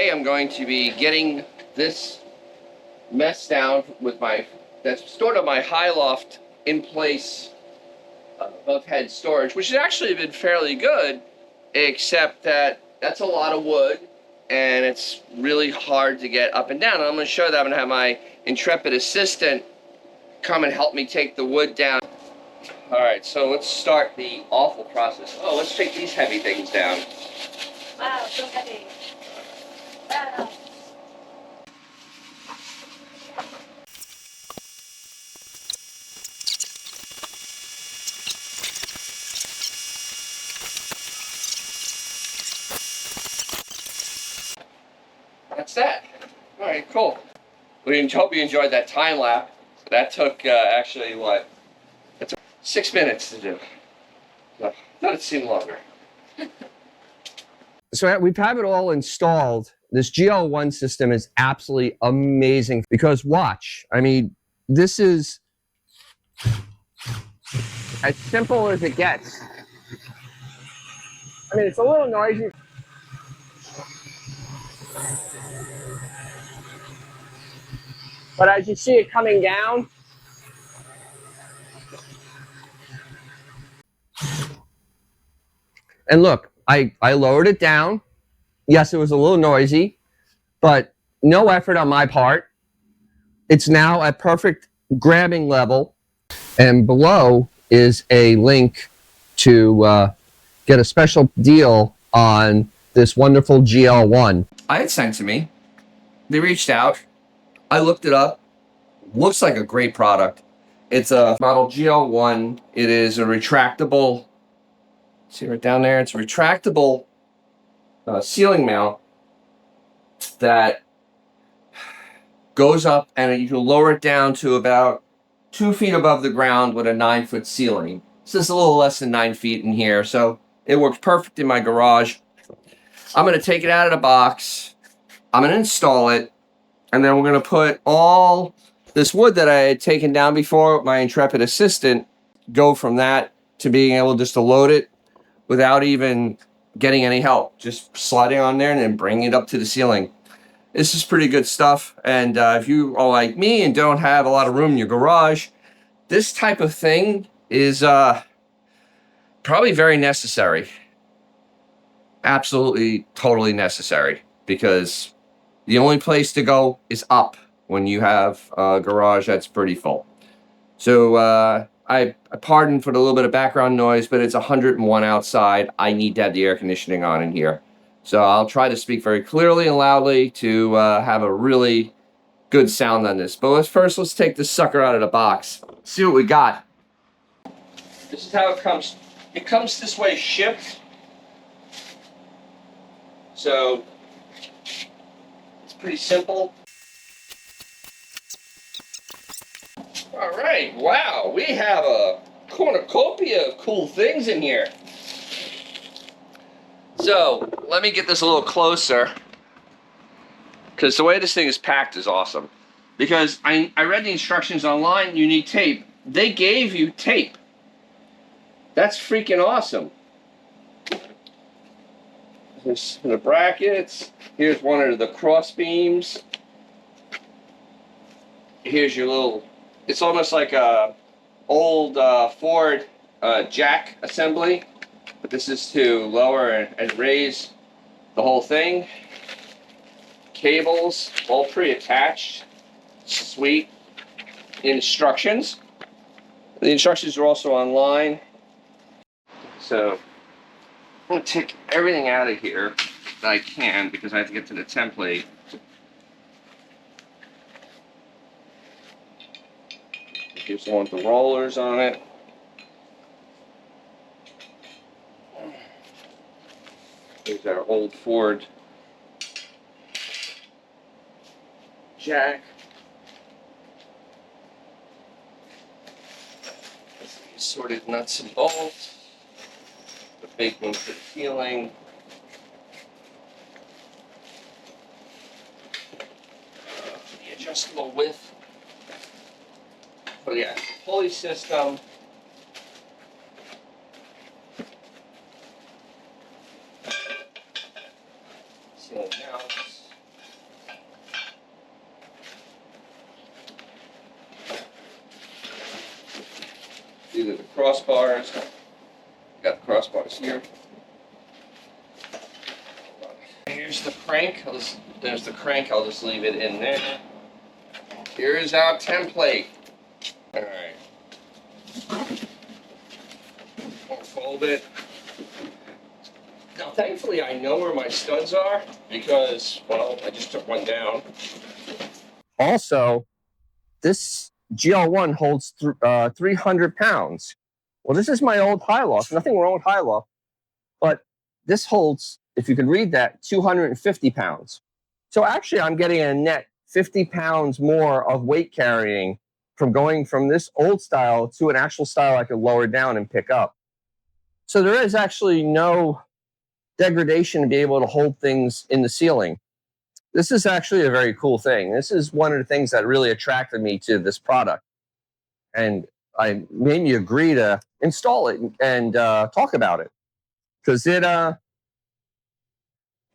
today I'm going to be getting this mess down with that's stored on my high loft in place above head storage, which has actually been fairly good, except that that's a lot of wood and it's really hard to get up and down. And I'm going to show that I'm going to have my intrepid assistant come and help me take the wood down. Alright, so let's start the awful process. Oh, let's take these heavy things down. Wow, so heavy. Wow. That's that. Alright, cool. We hope you enjoyed that time lapse. That took actually what? That took 6 minutes to do. No, thought it seemed longer. So we've had it all installed. This GL1 system is absolutely amazing because watch. I mean, this is as simple as it gets. I mean, it's a little noisy. But as you see it coming down, and look, I lowered it down. Yes, it was a little noisy, but no effort on my part. It's now at perfect grabbing level, and below is a link to get a special deal on this wonderful GL1. I had sent to me. They reached out. I looked it up. Looks like a great product. It's a model GL1. It is a retractable, see right down there, it's a retractable ceiling mount that goes up and you can lower it down to about 2 feet above the ground with a 9-foot ceiling. So it's a little less than 9 feet in here, so it works perfect in my garage. I'm going to take it out of the box. I'm going to install it, and then we're going to put all this wood that I had taken down before with my intrepid assistant, go from that to being able just to load it without even getting any help. Just sliding on there and then bringing it up to the ceiling. This is pretty good stuff, and if you are like me and don't have a lot of room in your garage, this type of thing is probably very necessary. Absolutely, totally necessary, because the only place to go is up when you have a garage that's pretty full. So I pardon for the little bit of background noise, but it's 101 outside. I need to have the air conditioning on in here. So I'll try to speak very clearly and loudly to have a really good sound on this. But let's take this sucker out of the box. See what we got. This is how it comes. It comes this way shipped. So it's pretty simple. All right, wow, we have a cornucopia of cool things in here. So let me get this a little closer, because the way this thing is packed is awesome. Because I read the instructions online, you need tape. They gave you tape. That's freaking awesome. Here's the brackets. Here's one of the cross beams. Here's your little, it's almost like a old Ford jack assembly, but this is to lower and raise the whole thing. Cables, all pre-attached. Sweet. Instructions. The instructions are also online. So I'm going to take everything out of here that I can, because I have to get to the template. Here's the one with the rollers on it. Here's our old Ford jack. Assorted nuts and bolts. The big one for the ceiling. The adjustable width for the pulley system. Ceiling mounts. either the crossbars. Got the crossbars here. Here's the crank. There's the crank. I'll just leave it in there. Here is our template. All right. We'll fold it. Now, thankfully, I know where my studs are because, well, I just took one down. Also, this GL1 holds 300 pounds. Well, this is my old high loft. Nothing wrong with high loft, but this holds, if you could read that, 250 pounds. So actually, I'm getting a net 50 pounds more of weight carrying from going from this old style to an actual style I could lower down and pick up. So there is actually no degradation to be able to hold things in the ceiling. This is actually a very cool thing. This is one of the things that really attracted me to this product. And I made me agree to install it and talk about it. Because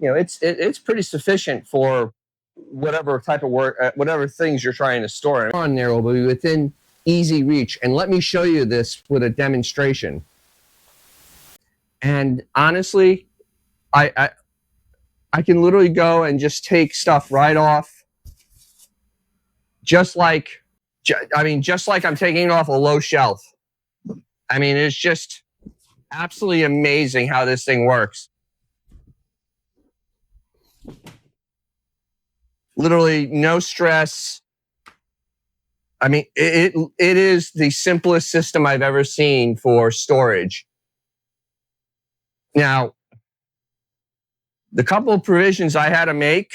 it's pretty sufficient for whatever type of work, whatever things you're trying to store. On there will be within easy reach. And let me show you this with a demonstration. And honestly, I can literally go and just take stuff right off, just like I'm taking it off a low shelf. I mean, it's just absolutely amazing how this thing works. Literally no stress. I mean, it is the simplest system I've ever seen for storage. Now, the couple of provisions I had to make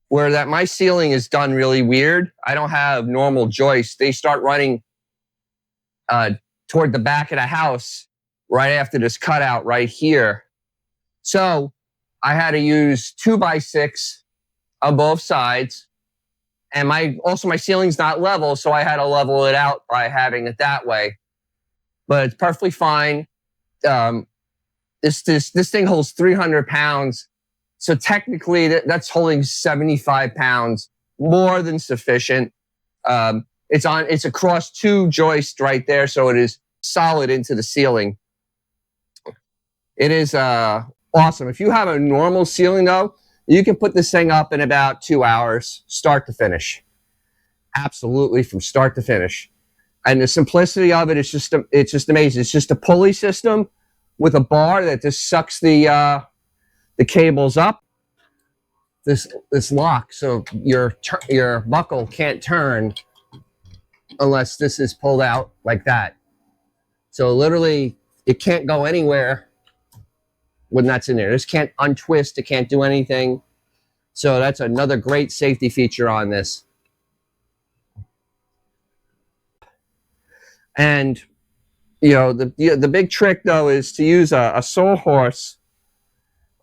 were that my ceiling is done really weird. I don't have normal joists. They start running toward the back of the house right after this cutout right here. So I had to use 2x6 on both sides. And my ceiling's not level, so I had to level it out by having it that way. But it's perfectly fine. This thing holds 300 pounds. So technically that's holding 75 pounds, more than sufficient. It's across two joists right there, so it is solid into the ceiling. It is awesome. If you have a normal ceiling though, you can put this thing up in about 2 hours, start to finish. Absolutely, from start to finish. And the simplicity of it is just amazing. It's just a pulley system with a bar that just sucks the cables up. This lock, so your buckle can't turn unless this is pulled out like that. So literally, it can't go anywhere when that's in there. This can't untwist. It can't do anything. So that's another great safety feature on this. And the big trick though is to use a sawhorse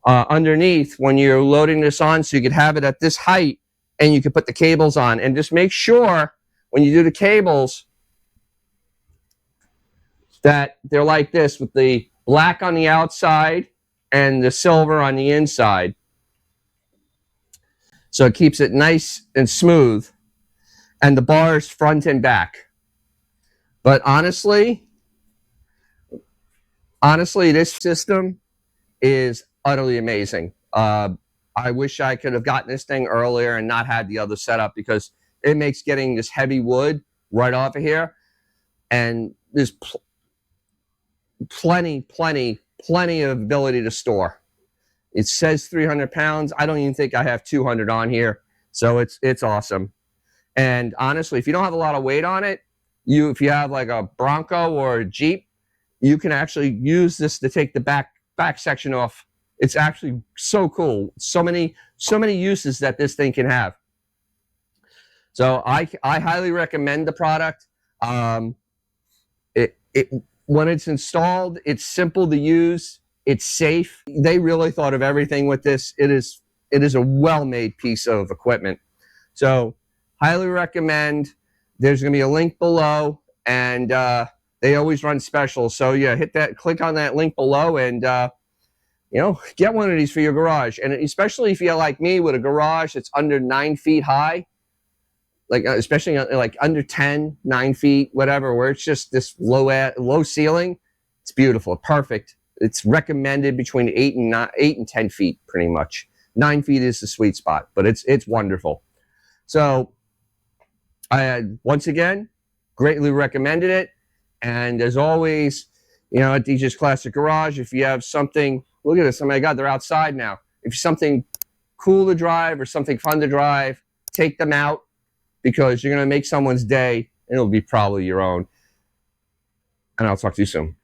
underneath when you're loading this on, so you could have it at this height and you can put the cables on. And just make sure when you do the cables that they're like this, with the black on the outside and the silver on the inside. So it keeps it nice and smooth. And the bars front and back. But honestly, this system is utterly amazing. I wish I could have gotten this thing earlier and not had the other setup, because it makes getting this heavy wood right off of here, and there's plenty of ability to store. It says 300 pounds. I don't even think I have 200 on here, so it's awesome. And honestly, if you don't have a lot of weight on it, if you have like a Bronco or a Jeep, you can actually use this to take the back section off. It's actually so cool. So many uses that this thing can have. So I highly recommend the product. When it's installed, it's simple to use. It's safe. They really thought of everything with this. It is a well-made piece of equipment. So highly recommend. There's going to be a link below, and they always run specials. So yeah, click on that link below, and get one of these for your garage. And especially if you're like me with a garage that's under 9 feet high, like especially like under 10, 9 feet, whatever, where it's just this low ceiling. It's beautiful, perfect. It's recommended between 8 and 10 feet, pretty much. 9 feet is the sweet spot, but it's wonderful. So I once again greatly recommended it. And as always, you know, at DJ's Classic Garage, if you have something, look at this, oh my God, they're outside now. If you're something cool to drive or something fun to drive, take them out, because you're going to make someone's day, and it'll be probably your own. And I'll talk to you soon.